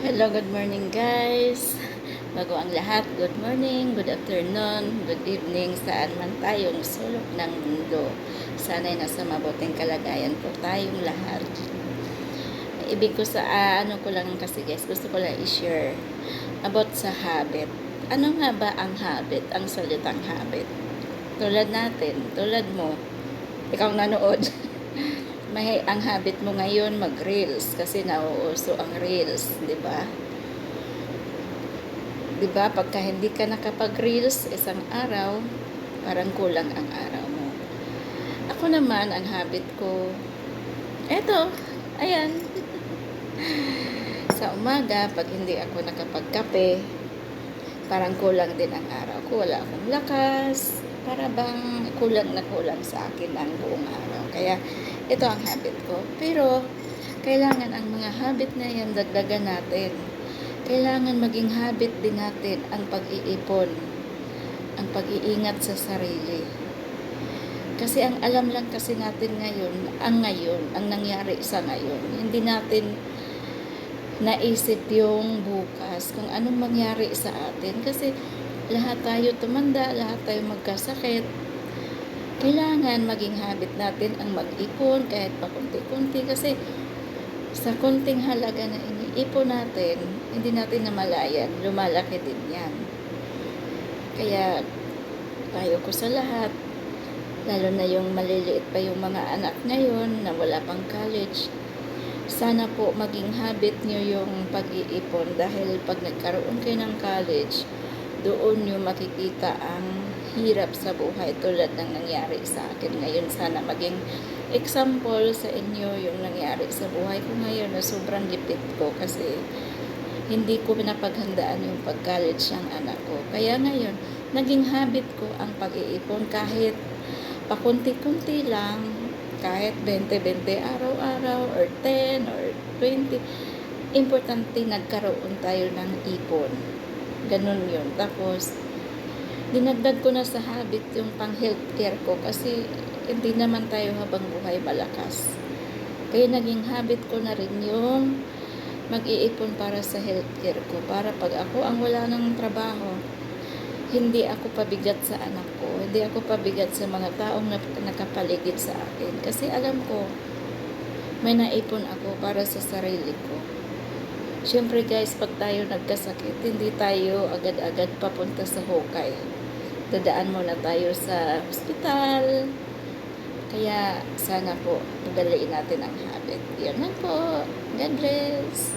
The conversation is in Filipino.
Hello, good morning guys. Bago ang lahat, good morning, good afternoon, good evening, saan man tayong sulok ng mundo. Sana'y nasa mabuting kalagayan po tayong lahat. Ibig ko sa ano ko lang kasi guys, gusto ko lang i-share about sa habit. Ano nga ba ang habit? Ang salitang habit. Tulad natin, tulad mo, ikaw nanood. Ang habit mo ngayon mag-reels kasi nauuso ang reels, 'di ba? 'Di ba? Pagka hindi ka nakapag-reels isang araw, parang kulang ang araw mo. Ako naman ang habit ko, eto, ayan. Sa umaga, pag hindi ako nakapagkape, parang kulang din ang araw ko. Wala akong lakas. Para bang kulang na kulang sa akin ang buong araw. Kaya, ito ang habit ko. Pero, kailangan ang mga habit na yan, dagdagan natin. Kailangan maging habit din natin ang pag-iipon, ang pag-iingat sa sarili. Kasi ang alam lang kasi natin ngayon, ang nangyari sa ngayon. Hindi natin naisip yung bukas, kung anong mangyari sa atin. Kasi lahat tayo tumanda, lahat tayo magkasakit. Kailangan maging habit natin ang mag-ipon kahit pa kunti-kunti kasi sa kunting halaga na iniipon natin, hindi natin namalayan, lumalaki din yan. Kaya tayo ko sa lahat, lalo na yung maliliit pa yung mga anak ngayon na wala pang college, sana po maging habit nyo yung pag-iipon dahil pag nagkaroon kayo ng college, doon nyo makikita ang hirap sa buhay tulad ng nangyari sa akin ngayon. Sana maging example sa inyo yung nangyari sa buhay ko ngayon na sobrang lipit ko kasi hindi ko pinapaghandaan yung pag-college ng anak ko. Kaya ngayon, naging habit ko ang pag-iipon kahit pakunti-kunti lang, kahit 20-20 araw-araw or 10 or 20. Importante nagkaroon tayo ng ipon. Ganun yun. Tapos, dinagdag ko na sa habit yung pang healthcare ko kasi hindi naman tayo habang buhay malakas. Kaya naging habit ko na rin yung mag-iipon para sa healthcare ko. Para pag ako ang wala ng trabaho, hindi ako pabigat sa anak ko. Hindi ako pabigat sa mga taong nakapaligid sa akin. Kasi alam ko, may naipon ako para sa sarili ko. Siyempre guys, pag tayo nagkasakit, hindi tayo agad-agad papunta sa hukay. Dadaan muna tayo sa hospital. Kaya sana po, pagdaliin natin ang habit. Yan lang po. God bless.